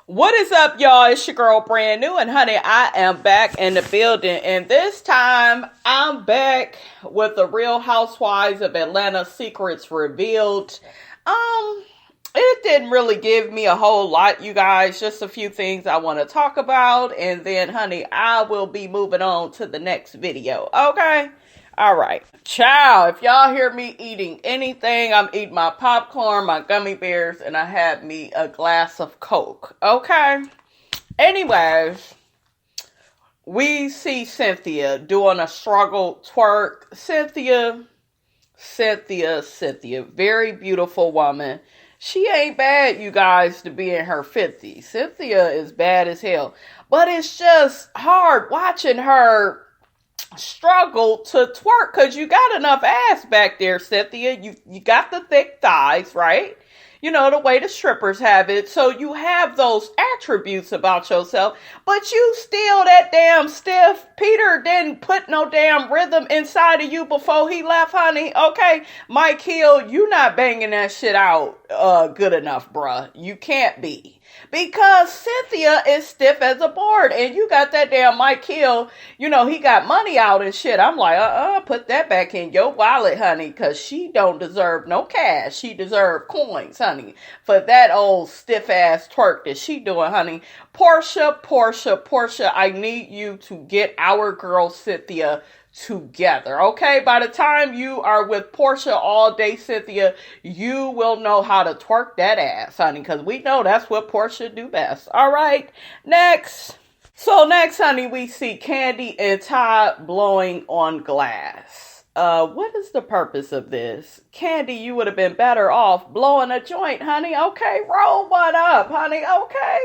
What is up, y'all? It's your girl, Brand New, and honey, I am back in the building, and this time, I'm back with the Real Housewives of Atlanta Secrets Revealed. It didn't really give me a whole lot, you guys, just a few things I want to talk about, and then, honey, I will be moving on to the next video, okay? All right. Ciao. If y'all hear me eating anything, I'm eating my popcorn, my gummy bears, and I have me a glass of Coke. Okay? Anyways, we see Cynthia doing a struggle twerk. Cynthia. Very beautiful woman. She ain't bad, you guys, to be in her 50s. Cynthia is bad as hell. But it's just hard watching her struggle to twerk because you got enough ass back there, Cynthia. You got the thick thighs, right? You know, the way the strippers have it. So you have those attributes about yourself, but you still that damn stiff. Peter didn't put no damn rhythm inside of you before he left, honey. Okay, Mike Hill, you not banging that shit out good enough, bruh. You can't be. Because Cynthia is stiff as a board, and you got that damn Mike Hill, you know, he got money out and shit. I'm like, put that back in your wallet, honey, because she don't deserve no cash. She deserve coins, honey, for that old stiff-ass twerk that she doing, honey. Porsha, I need you to get our girl Cynthia together, okay? By the time you are with Porsha all day, Cynthia, you will know how to twerk that ass, honey, because we know that's what Porsha do best. All right, next. So next, honey, we see Kandi and Todd blowing on glass. What is the purpose of this? Kandi, you would have been better off blowing a joint, honey. Okay, roll one up, honey. Okay,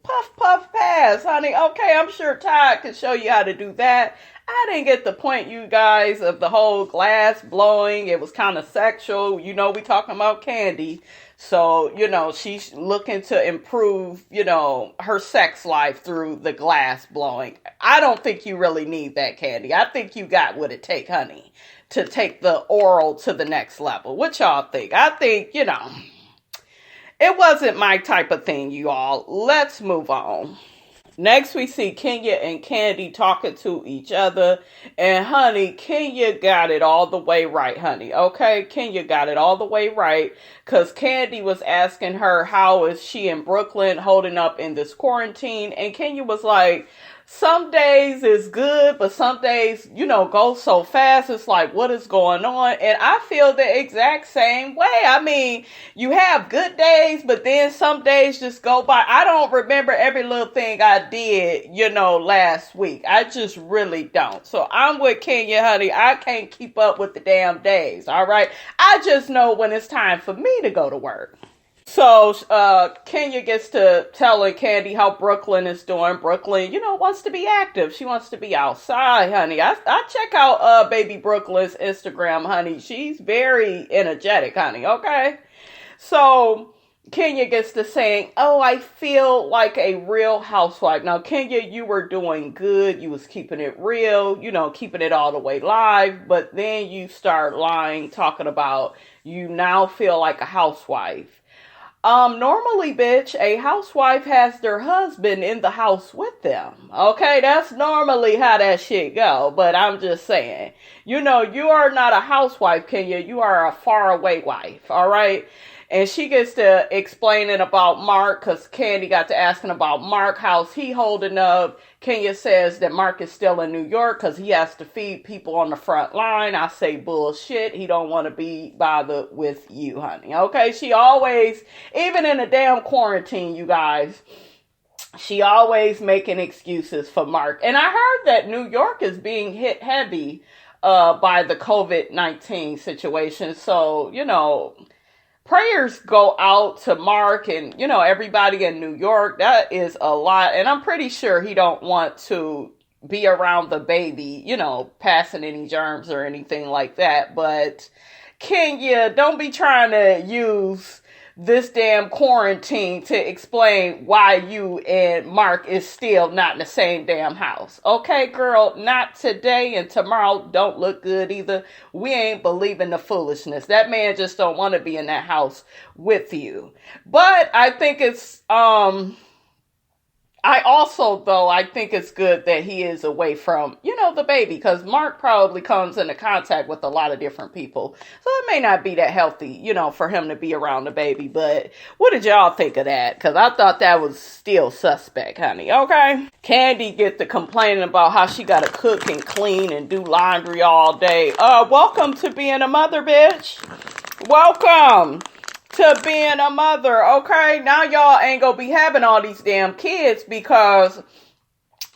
puff, pass, honey. Okay, I'm sure Todd can show you how to do that. I didn't get the point, you guys, of the whole glass blowing. It was kind of sexual. You know, we talking about Kandi. So, you know, she's looking to improve, you know, her sex life through the glass blowing. I don't think you really need that, Kandi. I think you got what it take, honey, to take the oral to the next level. What y'all think? I think, you know, it wasn't my type of thing, you all. Let's move on. Next, we see Kenya and Kandi talking to each other. And, honey, Kenya got it all the way right, honey. Okay? Kenya got it all the way right. Because Kandi was asking her, how is she in Brooklyn holding up in this quarantine? And Kenya was like, some days is good, but some days, you know, go so fast. It's like, what is going on? And I feel the exact same way. I mean, you have good days, but then some days just go by. I don't remember every little thing I did, you know, last week. I just really don't. So I'm with Kenya, honey. I can't keep up with the damn days. All right. I just know when it's time for me to go to work. So, Kenya gets to telling Kandi how Brooklyn is doing. Brooklyn, you know, wants to be active. She wants to be outside, honey. I check out, baby Brooklyn's Instagram, honey. She's very energetic, honey, okay? So, Kenya gets to saying, oh, I feel like a real housewife. Now, Kenya, you were doing good. You was keeping it real, you know, keeping it all the way live. But then you start lying, talking about you now feel like a housewife. Normally, bitch, a housewife has their husband in the house with them. Okay, that's normally how that shit go. But I'm just saying, you know, you are not a housewife, Kenya. You are a faraway wife, all right? And she gets to explaining about Mark, because Kandi got to asking about Mark, how's he holding up. Kenya says that Mark is still in New York because he has to feed people on the front line. I say bullshit. He don't want to be bothered with you, honey. Okay, she always, even in a damn quarantine, you guys, she always making excuses for Mark. And I heard that New York is being hit heavy by the COVID-19 situation. So, you know, prayers go out to Mark and, you know, everybody in New York. That is a lot. And I'm pretty sure he don't want to be around the baby, you know, passing any germs or anything like that. But Kenya, don't be trying to use this damn quarantine to explain why you and Mark is still not in the same damn house. Okay, girl, not today, and tomorrow don't look good either. We ain't believing the foolishness. That man just don't want to be in that house with you. But I think it's I also, though, I think it's good that he is away from, the baby, because Mark probably comes into contact with a lot of different people. So it may not be that healthy, for him to be around the baby. But what did y'all think of that? Because I thought that was still suspect, honey. Okay? Kandi get to complaining about how she got to cook and clean and do laundry all day. Welcome to being a mother, bitch. Welcome to being a mother, okay? Now y'all ain't gonna be having all these damn kids, because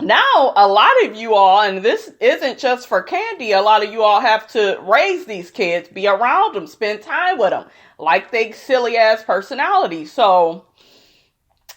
now a lot of you all, and this isn't just for Kandi, a lot of you all have to raise these kids, be around them, spend time with them, like they silly ass personality. So,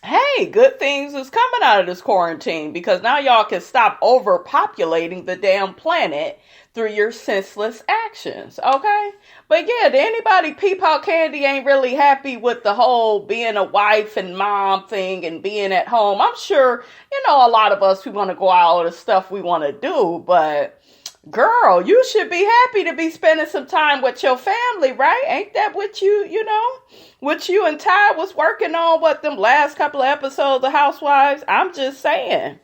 hey, good things is coming out of this quarantine, because now y'all can stop overpopulating the damn planet through your senseless actions, okay? But yeah, did anybody peep how Kandi ain't really happy with the whole being a wife and mom thing and being at home? I'm sure, a lot of us, we want to go out all the stuff we want to do, but girl, you should be happy to be spending some time with your family, right? Ain't that what what you and Ty was working on, them last couple of episodes of Housewives? I'm just saying.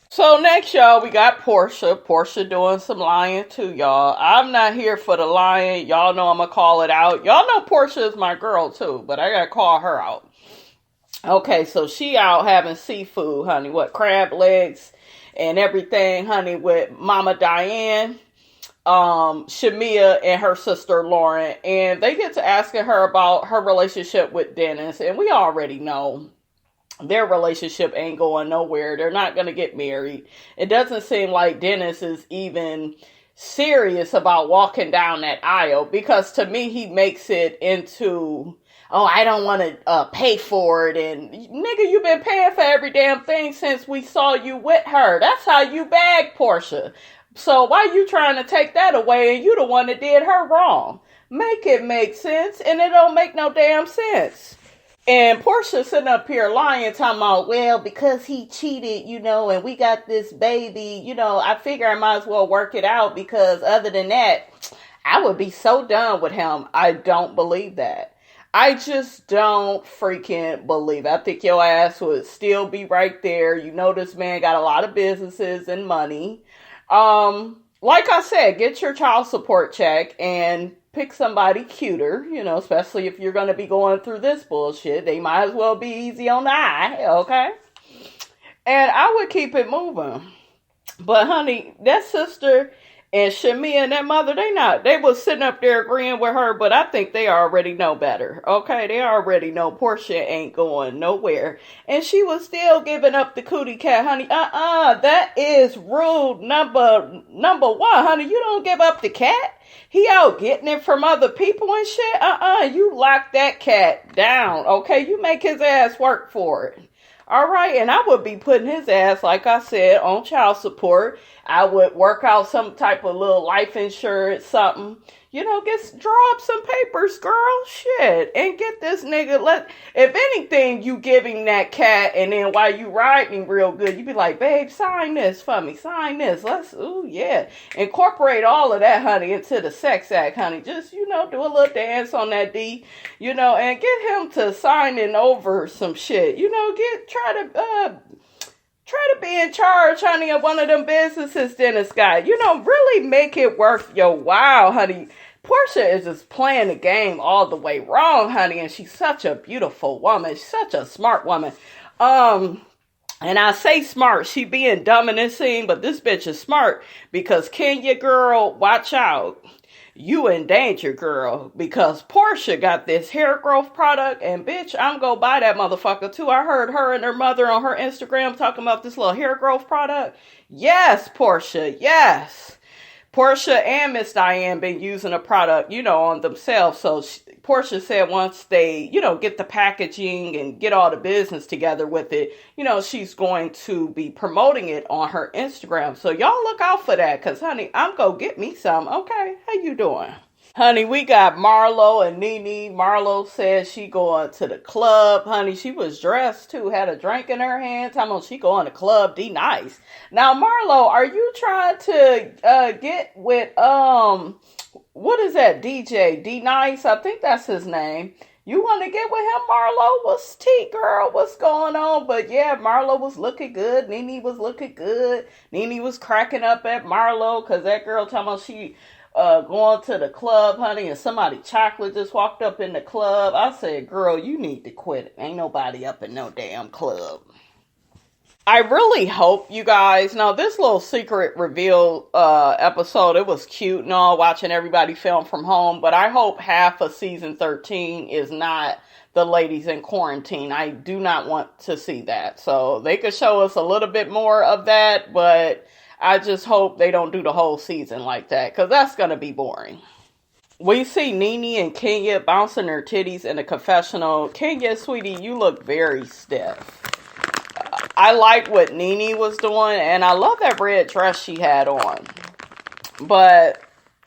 So next, y'all, we got Porsha. Porsha doing some lying too, y'all. I'm not here for the lying. Y'all know I'm going to call it out. Y'all know Porsha is my girl too, but I got to call her out. Okay, so she out having seafood, honey. Crab legs and everything, honey, with Mama Diane, Shamia, and her sister Lauren. And they get to asking her about her relationship with Dennis. And we already know their relationship ain't going nowhere. They're not going to get married. It doesn't seem like Dennis is even serious about walking down that aisle, because to me, he makes it into, oh, I don't want to pay for it. And nigga, you've been paying for every damn thing since we saw you with her. That's how you bag Porsha. So why you trying to take that away, and you the one that did her wrong? Make it make sense, and it don't make no damn sense. And Porsha sitting up here lying, talking about, well, because he cheated, and we got this baby, I figure I might as well work it out, because other than that, I would be so done with him. I don't believe that. I just don't freaking believe it. I think your ass would still be right there. This man got a lot of businesses and money. Like I said, get your child support check and pick somebody cuter, especially if you're going to be going through this bullshit. They might as well be easy on the eye, okay? And I would keep it moving. But honey, that sister and Shamia and that mother, they was sitting up there agreeing with her, but I think they already know better, okay? They already know Porsha ain't going nowhere. And she was still giving up the cootie cat, honey. That is rude number one, honey. You don't give up the cat. He out getting it from other people and shit. You lock that cat down, okay? You make his ass work for it. All right, and I would be putting his ass, like I said, on child support. I would work out some type of little life insurance, something. Draw up some papers, girl. Shit. And get this nigga, if anything, you give him that cat, and then while you riding real good, you be like, babe, sign this for me. Sign this. Yeah. Incorporate all of that, honey, into the sex act, honey. Just, do a little dance on that D, and get him to signing over some shit. Try to be in charge, honey, of one of them businesses Dennis got. Really make it worth your while, honey. Porsha is just playing the game all the way wrong, honey, and she's such a beautiful woman. She's such a smart woman. And I say smart, she being dumb in this scene, but this bitch is smart, because Kenya, girl, watch out. You in danger, girl, because Porsha got this hair growth product, and bitch, I'm gonna buy that motherfucker too. I heard her and her mother on her Instagram talking about this little hair growth product. Yes, Porsha, yes. Porsha and Miss Diane been using a product, on themselves. So Porsha said once they, get the packaging and get all the business together with it, she's going to be promoting it on her Instagram. So y'all look out for that, because, honey, I'm going to get me some. Okay, how you doing? Honey, we got Marlo and Nene. Marlo says she going to the club. Honey, she was dressed too, had a drink in her hand. Talking about she going to club D nice. Now, Marlo, are you trying to get with what is that DJ D Nice? I think that's his name. You want to get with him, Marlo? What's tea, girl? What's going on? But yeah, Marlo was looking good. Nene was looking good. Nene was cracking up at Marlo because that girl talking about she going to the club, honey, and somebody chocolate just walked up in the club. I said, girl, you need to quit. Ain't nobody up in no damn club. I really hope you guys, now this little secret reveal episode, it was cute and all, watching everybody film from home, but I hope half of season 13 is not the ladies in quarantine. I do not want to see that. So they could show us a little bit more of that, but I just hope they don't do the whole season like that, because that's going to be boring. We see Nene and Kenya bouncing their titties in the confessional. Kenya, sweetie, you look very stiff. I like what Nene was doing, and I love that red dress she had on. But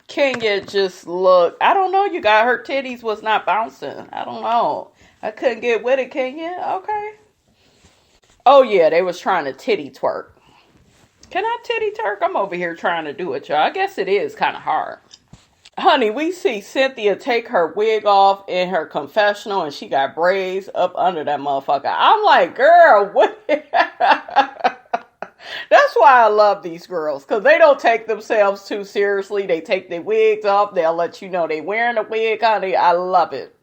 Kenya just looked, I don't know, you got her titties was not bouncing. I don't know. I couldn't get with it, Kenya. Okay. Oh, yeah, they was trying to titty twerk. Can I titty twerk? I'm over here trying to do it, y'all. I guess it is kind of hard. Honey, we see Cynthia take her wig off in her confessional, and she got braids up under that motherfucker. I'm like, girl, what? That's why I love these girls, because they don't take themselves too seriously. They take their wigs off. They'll let you know they wearing a wig, honey. I love it.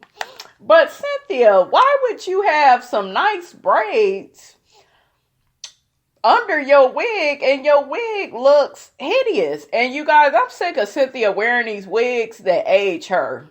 But Cynthia, why would you have some nice braids under your wig, and your wig looks hideous? And you guys, I'm sick of Cynthia wearing these wigs that age her.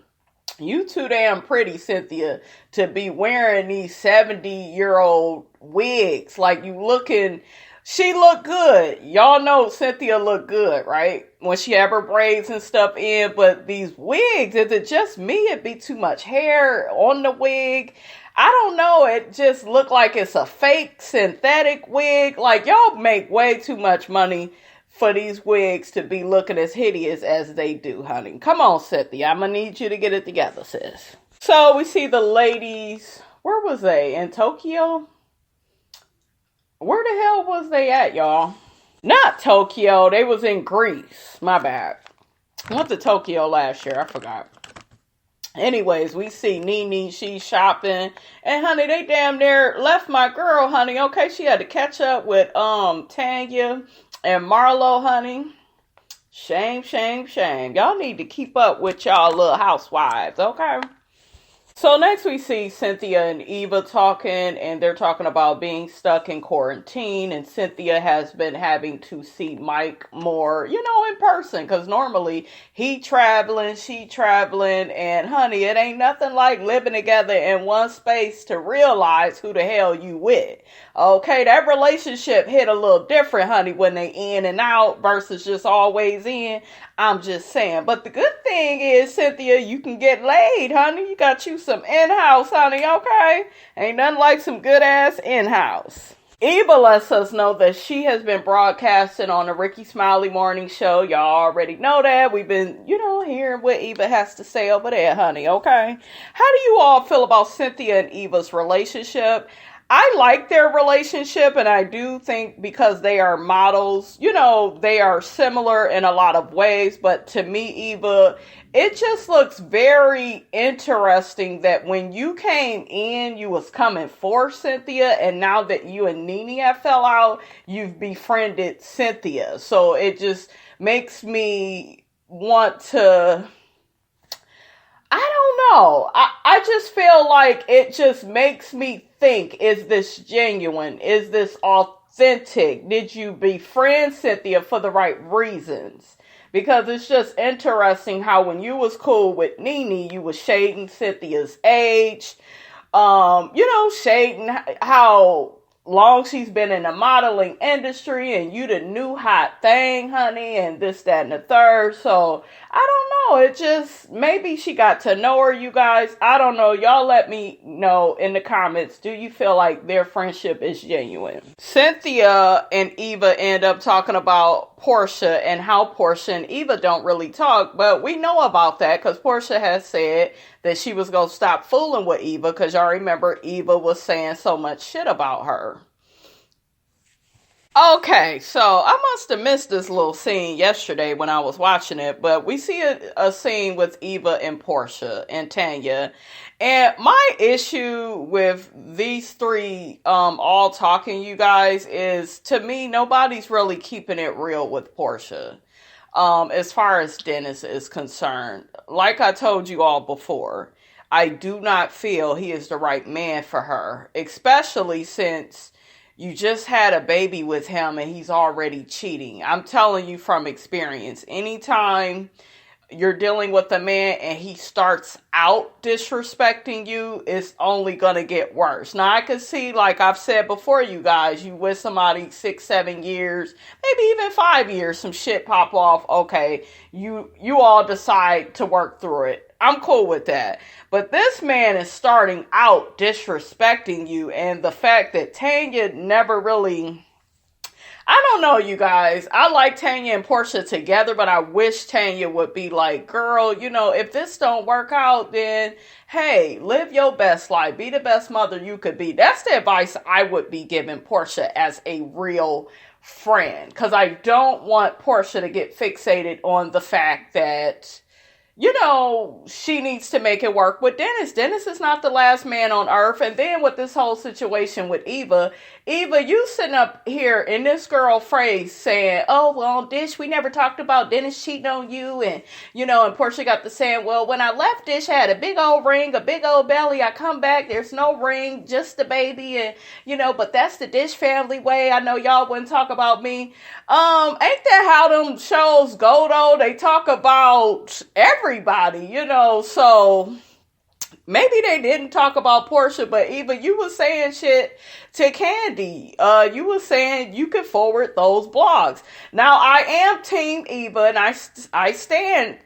You too damn pretty, Cynthia, to be wearing these 70-year-old wigs. Like, you looking, she looked good. Y'all know Cynthia looked good, right? When she had her braids and stuff in. But these wigs, is it just me? It'd be too much hair on the wig. I don't know. It just looked like it's a fake synthetic wig. Like, y'all make way too much money for these wigs to be looking as hideous as they do, honey. Come on, Cynthia. I'm going to need you to get it together, sis. So we see the ladies. Where was they? In Tokyo? Where the hell was they at, y'all? Not Tokyo. They was in Greece. My bad. I went to Tokyo last year. I forgot. Anyways, we see Nene, she's shopping, and honey, they damn near left my girl, honey. Okay, she had to catch up with Tanya and Marlo, honey. Shame, shame, shame. Y'all need to keep up with y'all little housewives, okay? So next we see Cynthia and Eva talking, and they're talking about being stuck in quarantine, and Cynthia has been having to see Mike more, in person, because normally he traveling, she traveling, and honey, it ain't nothing like living together in one space to realize who the hell you with. Okay, that relationship hit a little different, honey, when they in and out versus just always in. I'm just saying. But the good thing is, Cynthia, you can get laid, honey. You got you some in-house, honey, okay? Ain't nothing like some good-ass in-house. Eva lets us know that she has been broadcasting on the Ricky Smiley Morning Show. Y'all already know that. We've been, hearing what Eva has to say over there, honey, okay? How do you all feel about Cynthia and Eva's relationship? I like their relationship, and I do think because they are models, they are similar in a lot of ways. But to me, Eva, it just looks very interesting that when you came in, you was coming for Cynthia, and now that you and Nene have fell out, you've befriended Cynthia. So it just makes me want to... I don't know. I just feel like it just makes me think, is this genuine? Is this authentic? Did you befriend Cynthia for the right reasons? Because it's just interesting how when you was cool with Nene, you was shading Cynthia's age. Shading how long she's been in the modeling industry, and you the new hot thing, honey, and this, that, and the third. So I don't know. It just, maybe she got to know her, you guys. I don't know. Y'all let me know in the comments. Do you feel like their friendship is genuine? Cynthia and Eva end up talking about Porsha and how Porsha and Eva don't really talk, but we know about that because Porsha has said that she was going to stop fooling with Eva because y'all remember Eva was saying so much shit about her. Okay, so I must have missed this little scene yesterday when I was watching it, but we see a scene with Eva and Porsha and Tanya. And my issue with these three all talking, you guys, is to me, nobody's really keeping it real with Porsha. As far as Dennis is concerned, like I told you all before, I do not feel he is the right man for her, especially since you just had a baby with him and he's already cheating. I'm telling you from experience, anytime you're dealing with a man and he starts out disrespecting you, it's only going to get worse. Now, I could see, like I've said before, you guys, you with somebody 6-7 years, maybe even 5 years, some shit pop off. Okay, you all decide to work through it. I'm cool with that. But this man is starting out disrespecting you, and the fact that Tanya never really, I don't know, you guys. I like Tanya and Porsha together, but I wish Tanya would be like, girl, if this don't work out, then hey, live your best life. Be the best mother you could be. That's the advice I would be giving Porsha as a real friend. Because I don't want Porsha to get fixated on the fact that she needs to make it work with Dennis. Dennis is not the last man on earth. And then with this whole situation with Eva, you sitting up here in this girl phrase saying, oh, well, Dish, we never talked about Dennis cheating on you. And Portia got to saying, well, when I left, Dish had a big old ring, a big old belly. I come back, there's no ring, just the baby. And, but that's the Dish family way. I know y'all wouldn't talk about me. Ain't that how them shows go, though? They talk about everybody, so maybe they didn't talk about Porsha, but Eva, you were saying shit to Kandi. You were saying you could forward those blogs. Now, I am Team Eva, and I stand,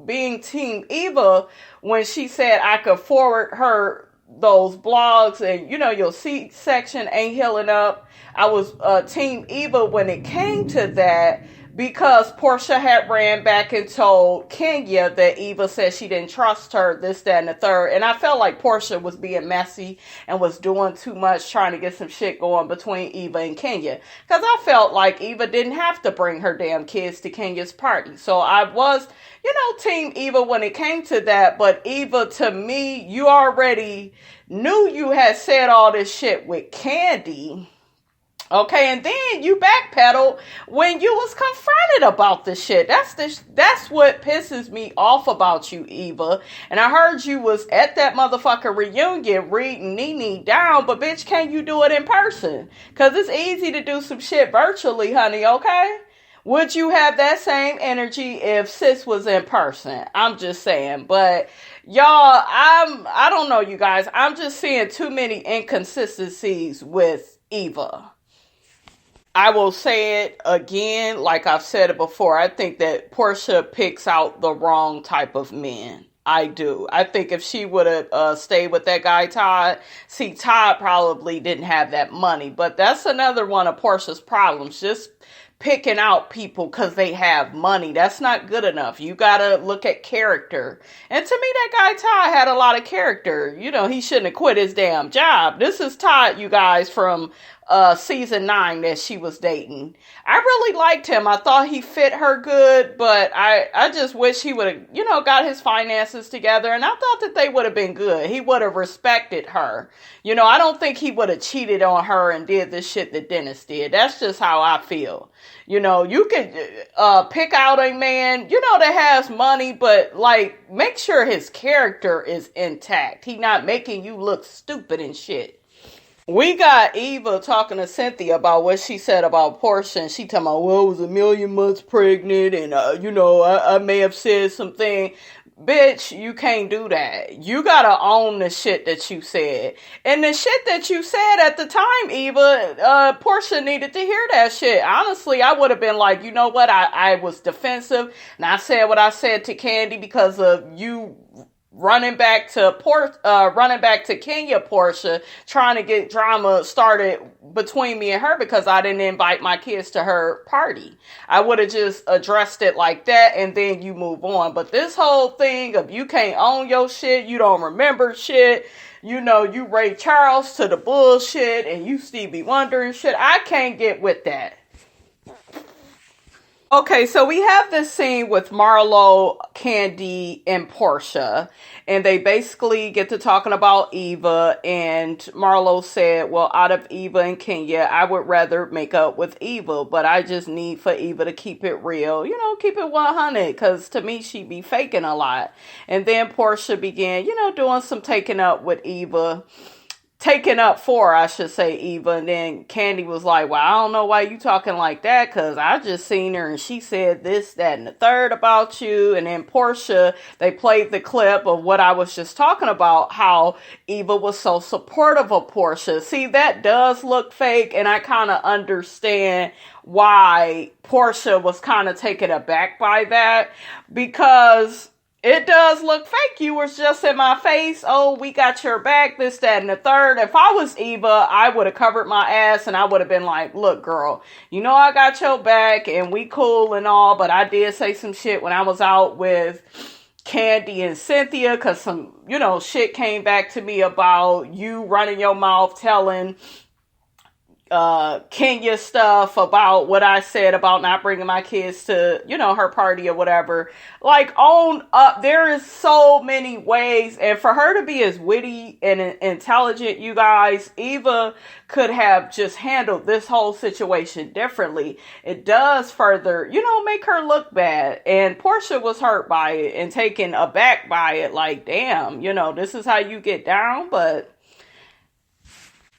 being Team Eva when she said I could forward her those blogs, and your C-section ain't healing up. I was Team Eva when it came to that, because Porsha had ran back and told Kenya that Eva said she didn't trust her, this, that, and the third. And I felt like Porsha was being messy and was doing too much, trying to get some shit going between Eva and Kenya. Because I felt like Eva didn't have to bring her damn kids to Kenya's party. So I was, Team Eva when it came to that. But Eva, to me, you already knew you had said all this shit with Kandi. Okay, and then you backpedaled when you was confronted about this shit. That's what pisses me off about you, Eva. And I heard you was at that motherfucker reunion reading Nene down, but bitch, can't you do it in person? Because it's easy to do some shit virtually, honey, okay? Would you have that same energy if sis was in person? I'm just saying. But y'all, I don't know, you guys. I'm just seeing too many inconsistencies with Eva. I will say it again, like I've said it before. I think that Porsha picks out the wrong type of men. I do. I think if she would have stayed with that guy, Todd, Todd probably didn't have that money. But that's another one of Porsha's problems. Just picking out people because they have money. That's not good enough. You got to look at character. And to me, that guy Todd had a lot of character. He shouldn't have quit his damn job. This is Todd, you guys, from season 9 that she was dating. I really liked him. I thought he fit her good, but I just wish he would have, got his finances together, and I thought that they would have been good. He would have respected her. I don't think he would have cheated on her and did this shit that Dennis did. That's just how I feel. You could pick out a man, that has money, but make sure his character is intact. He not making you look stupid and shit. We got Eva talking to Cynthia about what she said about Porsha, and she talking about, well, I was a million months pregnant, and, I may have said something. Bitch, you can't do that. You gotta own the shit that you said. And the shit that you said at the time, Eva, Porsha needed to hear that shit. Honestly, I would have been like, you know what, I was defensive, and I said what I said to Kandi because of you running back to Kenya Porsha, trying to get drama started between me and her because I didn't invite my kids to her party. I would have just addressed it like that and then you move on. But this whole thing of you can't own your shit, you don't remember shit, you know, you Ray Charles to the bullshit and you Stevie Wonder and shit, I can't get with that. Okay, so we have this scene with Marlo, Kandi, and Porsha, and they basically get to talking about Eva, and Marlo said, well, out of Eva and Kenya, I would rather make up with Eva, but I just need for Eva to keep it real, you know, keep it 100, because to me, she be faking a lot. And then Porsha began, you know, doing some taking up with Eva. Taken up for, I should say, Eva. And then Kandi was like, well, I don't know why you talking like that, because I just seen her and she said this, that, and the third about you. And then Porsha, they played the clip of what I was just talking about, how Eva was so supportive of Porsha. See, that does look fake, and I kind of understand why Porsha was kind of taken aback by that, because it does look fake. You was just in my face. Oh, we got your back, this, that, and the third. If I was Eva, I would have covered my ass and I would have been like, look, girl, you know I got your back and we cool and all, but I did say some shit when I was out with Kandi and Cynthia because some, you know, shit came back to me about you running your mouth telling Kenya stuff about what I said about not bringing my kids to, you know, her party or whatever. Like, own up. There is so many ways. And for her to be as witty and intelligent, you guys, Eva could have just handled this whole situation differently. It does further, you know, make her look bad. And Porsha was hurt by it and taken aback by it. Like, damn, you know, this is how you get down, but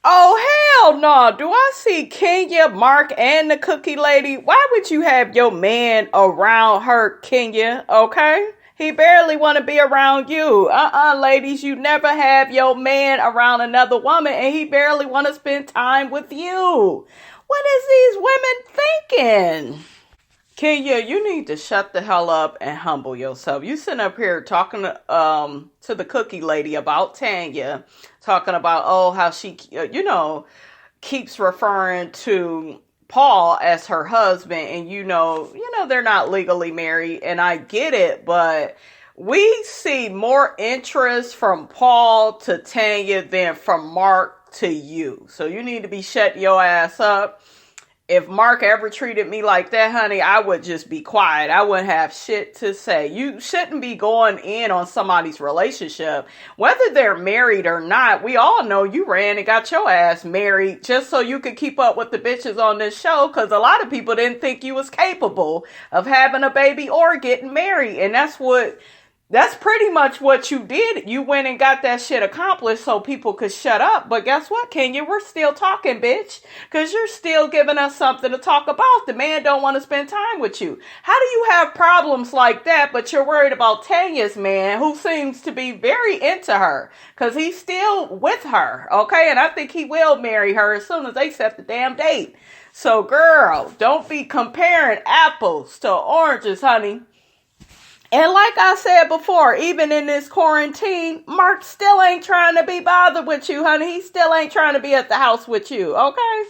oh, hell no. Do I see Kenya, Mark, and the cookie lady? Why would you have your man around her, Kenya? Okay? He barely want to be around you. Ladies, you never have your man around another woman, and he barely want to spend time with you. What is these women thinking? Kenya, you need to shut the hell up and humble yourself. You sitting up here talking to the cookie lady about Tanya, talking about, oh, how she, you know, keeps referring to Paul as her husband, and you know, they're not legally married, and I get it, but we see more interest from Paul to Tanya than from Mark to you. So you need to be shutting your ass up. If Mark ever treated me like that, honey, I would just be quiet. I wouldn't have shit to say. You shouldn't be going in on somebody's relationship. Whether they're married or not, we all know you ran and got your ass married just so you could keep up with the bitches on this show, because a lot of people didn't think you was capable of having a baby or getting married. And that's pretty much what you did. You went and got that shit accomplished so people could shut up. But guess what, Kenya? We're still talking, bitch. Because you're still giving us something to talk about. The man don't want to spend time with you. How do you have problems like that, but you're worried about Tanya's man, who seems to be very into her? Because he's still with her, okay? And I think he will marry her as soon as they set the damn date. So, girl, don't be comparing apples to oranges, honey. And like I said before, even in this quarantine, Mark still ain't trying to be bothered with you, honey. He still ain't trying to be at the house with you, okay?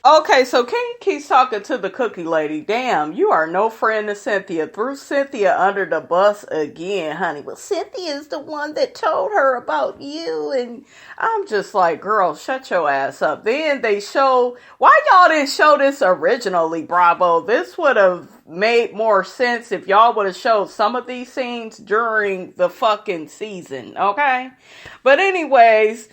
Okay, so King keeps talking to the cookie lady. Damn, you are no friend to Cynthia. Threw Cynthia under the bus again, honey. Well, Cynthia's the one that told her about you. And I'm just like, girl, shut your ass up. Then they show, why y'all didn't show this originally, Bravo? This would have made more sense if y'all would have showed some of these scenes during the fucking season, okay? But anyways,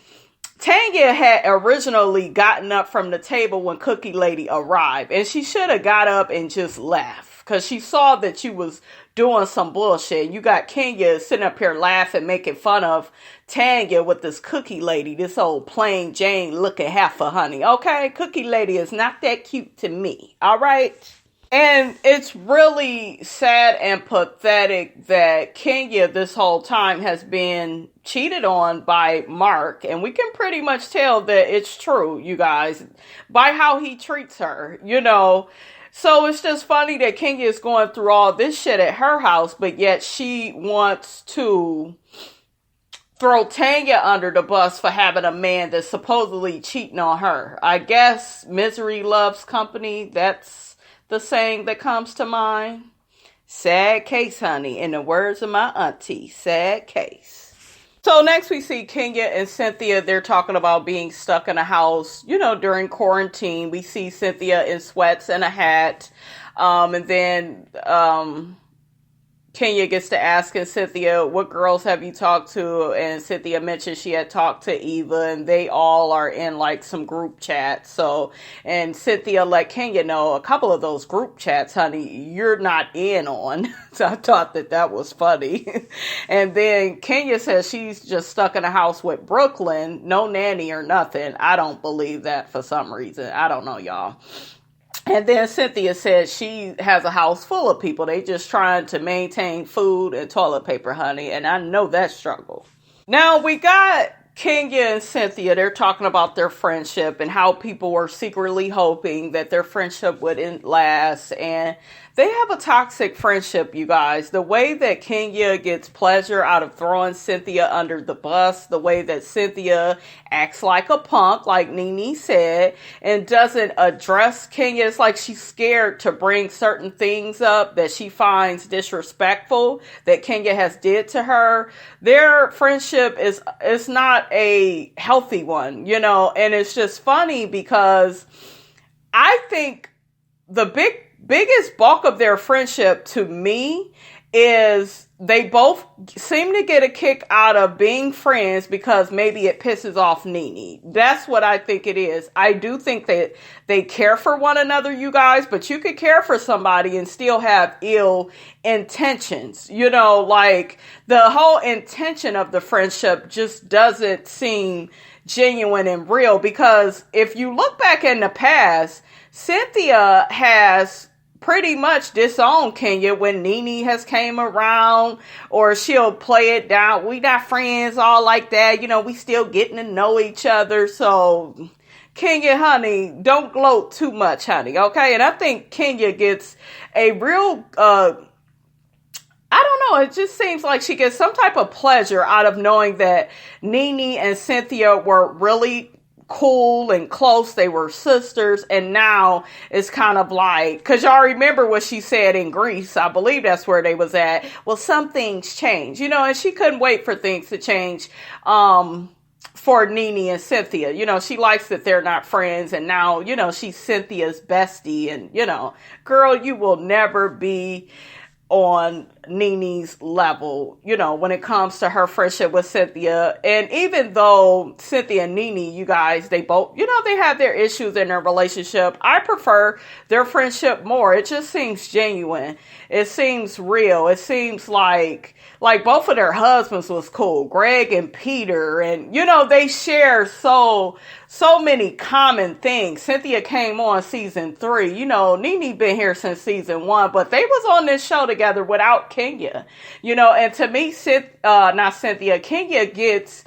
Tanya had originally gotten up from the table when Cookie Lady arrived, and she should have got up and just left, because she saw that you was doing some bullshit. You got Kenya sitting up here laughing, making fun of Tanya with this Cookie Lady, this old plain Jane looking heifer, honey. Okay, Cookie Lady is not that cute to me, all right? And it's really sad and pathetic that Kenya this whole time has been cheated on by Mark. And we can pretty much tell that it's true, you guys, by how he treats her, you know. So it's just funny that Kenya is going through all this shit at her house, but yet she wants to throw Tanya under the bus for having a man that's supposedly cheating on her. I guess misery loves company. That's the saying that comes to mind. Sad case, honey. In the words of my auntie, sad case. So next we see Kenya and Cynthia. They're talking about being stuck in a house, during quarantine. We see Cynthia in sweats and a hat. And then Kenya gets to asking Cynthia, what girls have you talked to? And Cynthia mentioned she had talked to Eva, and they all are in like some group chats. And Cynthia let Kenya know a couple of those group chats, honey, you're not in on. So I thought that was funny. And then Kenya says she's just stuck in a house with Brooklyn, no nanny or nothing. I don't believe that for some reason. I don't know, y'all. And then Cynthia said she has a house full of people. They just trying to maintain food and toilet paper, honey. And I know that struggle. Now we got Kenya and Cynthia. They're talking about their friendship and how people were secretly hoping that their friendship wouldn't last. And they have a toxic friendship, you guys. The way that Kenya gets pleasure out of throwing Cynthia under the bus, the way that Cynthia acts like a punk, like Nene said, and doesn't address Kenya. It's like she's scared to bring certain things up that she finds disrespectful that Kenya has did to her. Their friendship is not a healthy one, and it's just funny because I think the biggest bulk of their friendship to me is they both seem to get a kick out of being friends because maybe it pisses off Nene. That's what I think it is. I do think that they care for one another, you guys, but you could care for somebody and still have ill intentions. Like the whole intention of the friendship just doesn't seem genuine and real, because if you look back in the past, Cynthia has pretty much disowned Kenya when Nene has came around, or she'll play it down. We not friends, all like that. We still getting to know each other. So Kenya, honey, don't gloat too much, honey. Okay. And I think Kenya gets a real, I don't know. It just seems like she gets some type of pleasure out of knowing that Nene and Cynthia were really cool and close. They were sisters, and now it's kind of like, because y'all remember what she said in Greece. I believe that's where they was at. Well, some things change, and she couldn't wait for things to change for Nene and Cynthia. She likes that they're not friends, and now, she's Cynthia's bestie, and, girl, you will never be on Nene's level, when it comes to her friendship with Cynthia. And even though Cynthia and Nene, you guys, they both, they have their issues in their relationship, I prefer their friendship more. It just seems genuine. It seems real. It seems like both of their husbands was cool, Greg and Peter, and, they share so many common things. Cynthia came on season 3. Nene been here since season 1, but they was on this show together without Kenya. And to me, Kenya gets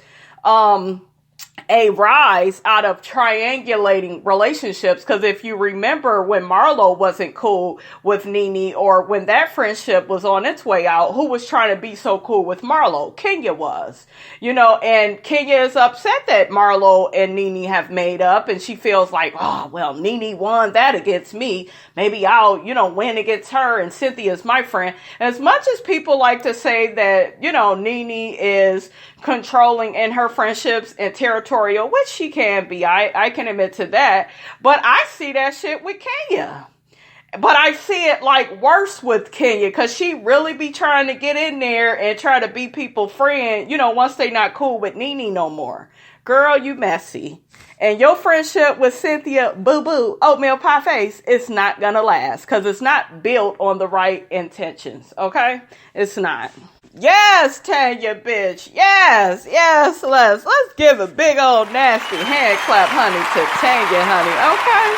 a rise out of triangulating relationships. Because if you remember when Marlo wasn't cool with Nene, or when that friendship was on its way out, who was trying to be so cool with Marlo? Kenya was, and Kenya is upset that Marlo and Nene have made up, and she feels like, oh, well, Nene won that against me. Maybe I'll, win against her, and Cynthia's my friend. As much as people like to say that, Nene is controlling in her friendships and territorial, which she can be. I can admit to that. But I see that shit with Kenya. But I see it like worse with Kenya, because she really be trying to get in there and try to be people friend, once they not cool with Nene no more. Girl, you messy. And your friendship with Cynthia, boo-boo, oatmeal pie face, it's not gonna last, because it's not built on the right intentions, okay? It's not. Yes, Tanya, bitch. Yes, let's give a big old nasty hand clap, honey, to Tanya, honey, okay?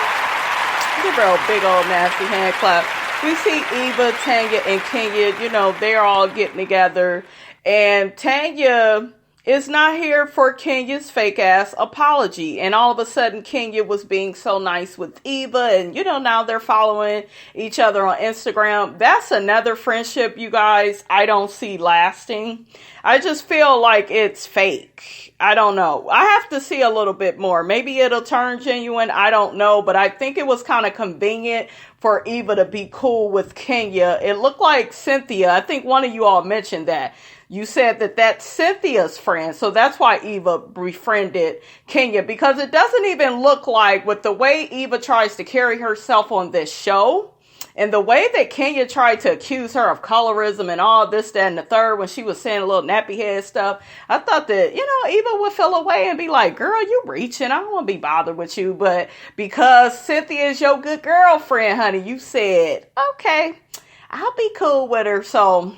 Give her a big old nasty hand clap. We see Eva, Tanya, and Kenya, they're all getting together. And Tanya is not here for Kenya's fake ass apology. And all of a sudden, Kenya was being so nice with Eva, and now they're following each other on Instagram. That's another friendship, you guys, I don't see lasting. I just feel like it's fake. I don't know. I have to see a little bit more. Maybe it'll turn genuine. I don't know. But I think it was kind of convenient for Eva to be cool with Kenya. It looked like Cynthia. I think one of you all mentioned that. You said that that's Cynthia's friend. So that's why Eva befriended Kenya. Because it doesn't even look like, with the way Eva tries to carry herself on this show, and the way that Kenya tried to accuse her of colorism and all this, that, and the third, when she was saying a little nappy head stuff, I thought that, Eva would feel away and be like, girl, you reaching. I don't want to be bothered with you. But because Cynthia is your good girlfriend, honey, you said, okay, I'll be cool with her. So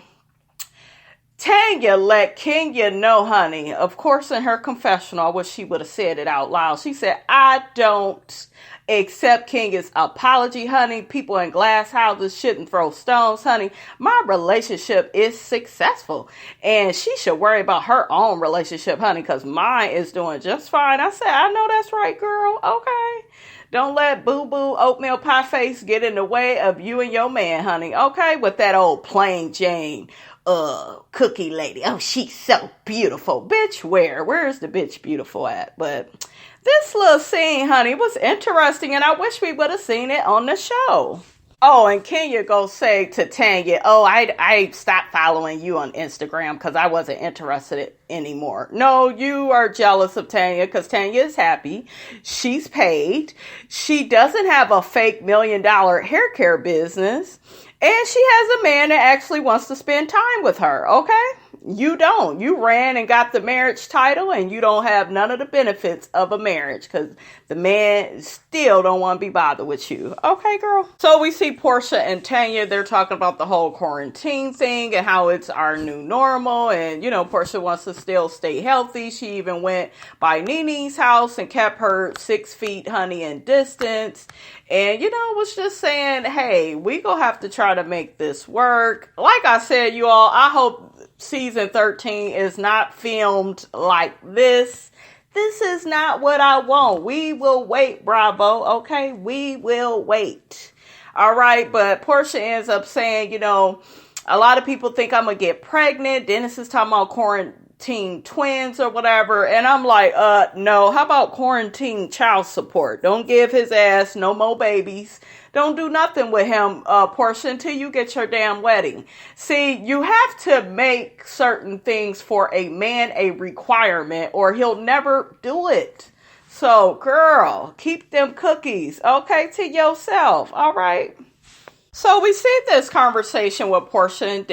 Tanya let Kenya know, honey, of course, in her confessional, I wish she would have said it out loud. She said, I don't accept Kenya's apology, honey. People in glass houses shouldn't throw stones, honey. My relationship is successful, and she should worry about her own relationship, honey, because mine is doing just fine. I said, I know that's right, girl. Okay. Don't let boo-boo oatmeal pie face get in the way of you and your man, honey. Okay? With that old plain Jane cookie lady. Oh, she's so beautiful. Bitch, where? Where's the bitch beautiful at? But this little scene, honey, was interesting, and I wish we would have seen it on the show. Oh, and Kenya go say to Tanya, oh, I stopped following you on Instagram because I wasn't interested anymore. No, you are jealous of Tanya because Tanya is happy. She's paid. She doesn't have a fake $1 million hair care business. And she has a man that actually wants to spend time with her, okay? You don't. You ran and got the marriage title, and you don't have none of the benefits of a marriage because the man still don't want to be bothered with you. Okay, girl? So we see Porsha and Tanya. They're talking about the whole quarantine thing and how it's our new normal. And, Porsha wants to still stay healthy. She even went by Nene's house and kept her 6 feet, honey, in distance. And, was just saying, hey, we gonna have to try to make this work. Like I said, you all, I hope season 13 is not filmed like this. This is not what I want. We will wait, Bravo. Okay, we will wait. All right, but Porsha ends up saying, a lot of people think I'm gonna get pregnant. Dennis is talking about quarantine twins or whatever, and I'm like, no. How about quarantine child support? Don't give his ass no more babies. Don't do nothing with him, Porsha, until you get your damn wedding. See, you have to make certain things for a man a requirement, or he'll never do it. So, girl, keep them cookies, okay, to yourself, all right? So we see this conversation with Porsha and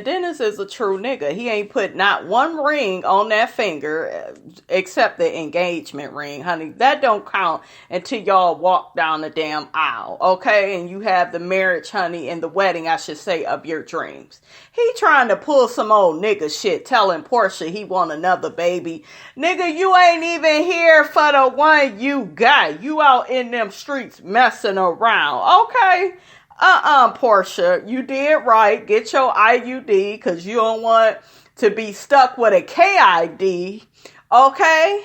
Dennis is a true nigga. He ain't put not one ring on that finger except the engagement ring, honey. That don't count until y'all walk down the damn aisle, okay? And you have the marriage, honey, and the wedding, I should say, of your dreams. He trying to pull some old nigga shit, telling Porsha he want another baby. Nigga, you ain't even here for the one you got. You out in them streets messing around, okay? Porsha, you did right. Get your IUD because you don't want to be stuck with a KID, okay?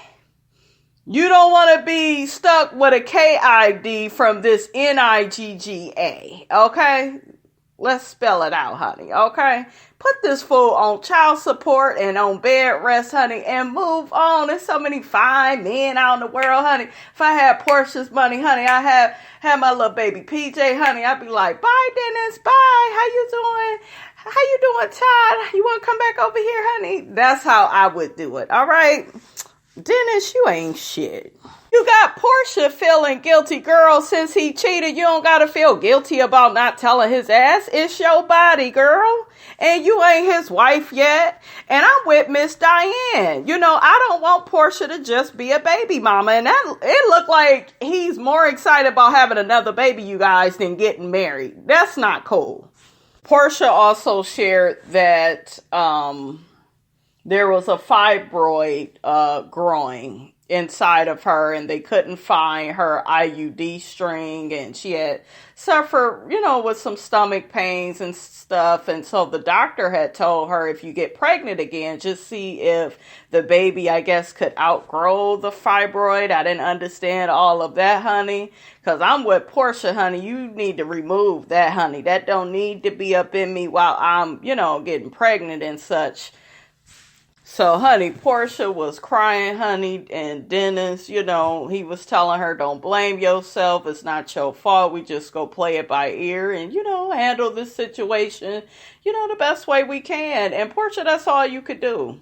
You don't want to be stuck with a KID from this NIGGA, okay? Let's spell it out, honey, okay? Put this fool on child support and on bed rest, honey, and move on. There's so many fine men out in the world, honey. If I had Portia's money, honey, I have my little baby PJ, honey. I'd be like, bye, Dennis, bye. How you doing? How you doing, Todd? You want to come back over here, honey? That's how I would do it, all right? Dennis, you ain't shit. You got Porsha feeling guilty, girl. Since he cheated, you don't gotta feel guilty about not telling his ass. It's your body, girl. And you ain't his wife yet. And I'm with Miss Diane. I don't want Porsha to just be a baby mama. And it looked like he's more excited about having another baby, you guys, than getting married. That's not cool. Porsha also shared that there was a fibroid growing inside of her, and they couldn't find her IUD string, and she had suffered, with some stomach pains and stuff. And so the doctor had told her, if you get pregnant again, just see if the baby, I guess, could outgrow the fibroid. I didn't understand all of that, honey, because I'm with Porsha, honey. You need to remove that, honey. That don't need to be up in me while I'm, getting pregnant and such. So, honey, Porsha was crying, honey, and Dennis, he was telling her, don't blame yourself. It's not your fault. We just go play it by ear and, handle this situation, the best way we can. And Porsha, that's all you could do.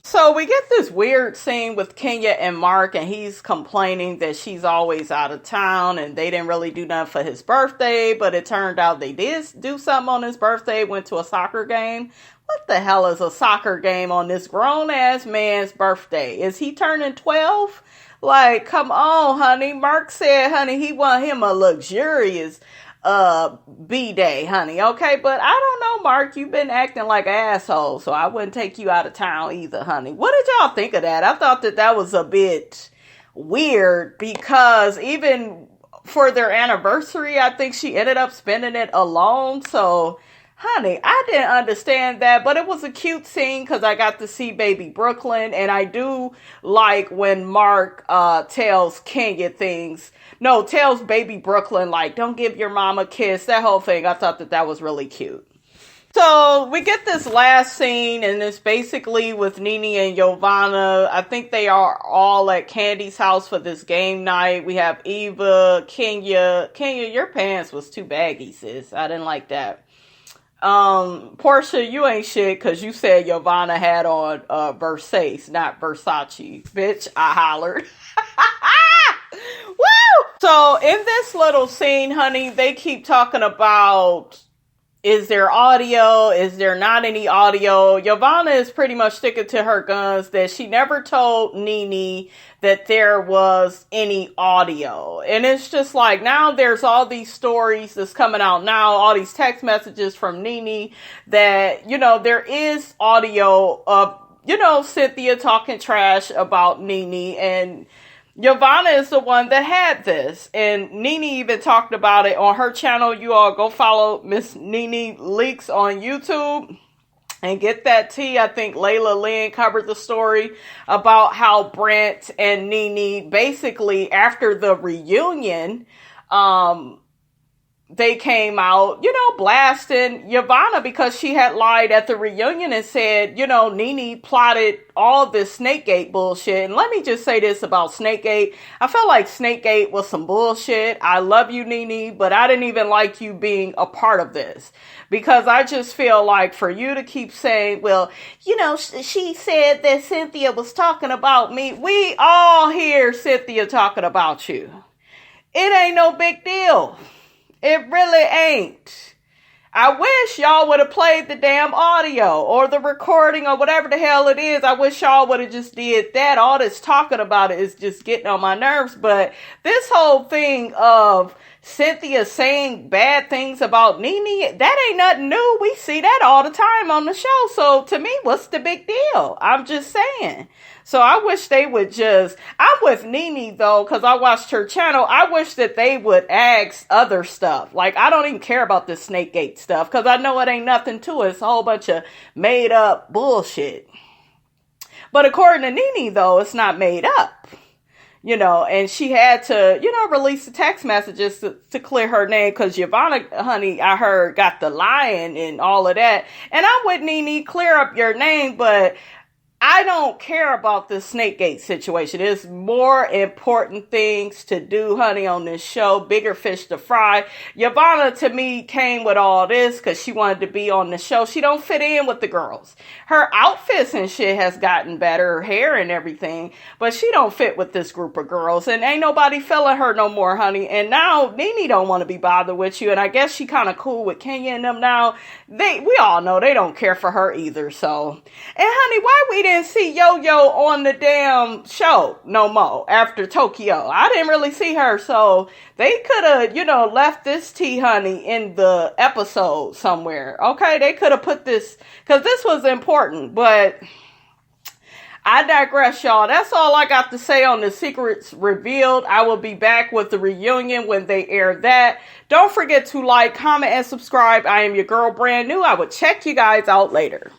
So we get this weird scene with Kenya and Mark, and he's complaining that she's always out of town and they didn't really do nothing for his birthday, but it turned out they did do something on his birthday, went to a soccer game. What the hell is a soccer game on this grown-ass man's birthday? Is he turning 12? Like, come on, honey. Mark said, honey, he want him a luxurious B-day, honey, okay? But I don't know, Mark. You've been acting like an asshole, so I wouldn't take you out of town either, honey. What did y'all think of that? I thought that was a bit weird because even for their anniversary, I think she ended up spending it alone, so... Honey, I didn't understand that, but it was a cute scene because I got to see baby Brooklyn, and I do like when Mark tells Kenya tells baby Brooklyn, like, don't give your mom a kiss, that whole thing. I thought that was really cute. So we get this last scene, and it's basically with Nene and Giovanna. I think they are all at Kandi's house for this game night. We have Eva, Kenya. Kenya, your pants was too baggy, sis. I didn't like that. Porsha, you ain't shit because you said Giovanna had on Versace, not Versace. Bitch, I hollered. Woo! So in this little scene, honey, they keep talking about, is there audio? Is there not any audio? Giovanna is pretty much sticking to her guns that she never told Nene that there was any audio. And it's just like, now there's all these stories that's coming out now, all these text messages from Nene that, there is audio of, Cynthia talking trash about Nene, and Giovanna is the one that had this, and Nene even talked about it on her channel. You all go follow Miss Nene Leaks on YouTube and get that tea. I think Layla Lynn covered the story about how Brent and Nene basically after the reunion, they came out, blasting Giovanna because she had lied at the reunion and said, Nene plotted all this Snakegate bullshit. And let me just say this about Snakegate. I felt like Snakegate was some bullshit. I love you, Nene, but I didn't even like you being a part of this. Because I just feel like for you to keep saying, well, she said that Cynthia was talking about me. We all hear Cynthia talking about you. It ain't no big deal. It really ain't. I wish y'all would have played the damn audio or the recording or whatever the hell it is. I wish y'all would have just did that. All this talking about it is just getting on my nerves. But this whole thing of Cynthia saying bad things about Nene, that ain't nothing new. We see that all the time on the show. So to me, what's the big deal? I'm just saying. So I wish they would I'm with Nene though, because I watched her channel. I wish that they would ask other stuff. Like, I don't even care about this Snakegate stuff because I know it ain't nothing to it. It's a whole bunch of made up bullshit. But according to Nene though, it's not made up. And she had to, release the text messages to clear her name because Giovanna, honey, I heard got the lying and all of that. And I'm with Nene, clear up your name, but I don't care about this Snakegate situation. There's more important things to do, honey, on this show. Bigger fish to fry. Giovanna, to me, came with all this because she wanted to be on the show. She don't fit in with the girls. Her outfits and shit has gotten better, her hair and everything, but she don't fit with this group of girls. And ain't nobody feeling her no more, honey. And now Nene don't want to be bothered with you. And I guess she kind of cool with Kenya and them now. We all know they don't care for her either. So, and honey, why we didn't see Yo-Yo on the damn show no more after Tokyo? I didn't really see her, so they could have, left this tea, honey, in the episode somewhere. Okay, they could have put this, because this was important, but I digress, y'all. That's all I got to say on the secrets revealed. I will be back with the reunion when they air that. Don't forget to like, comment, and subscribe. I am your girl, Brand New. I will check you guys out later.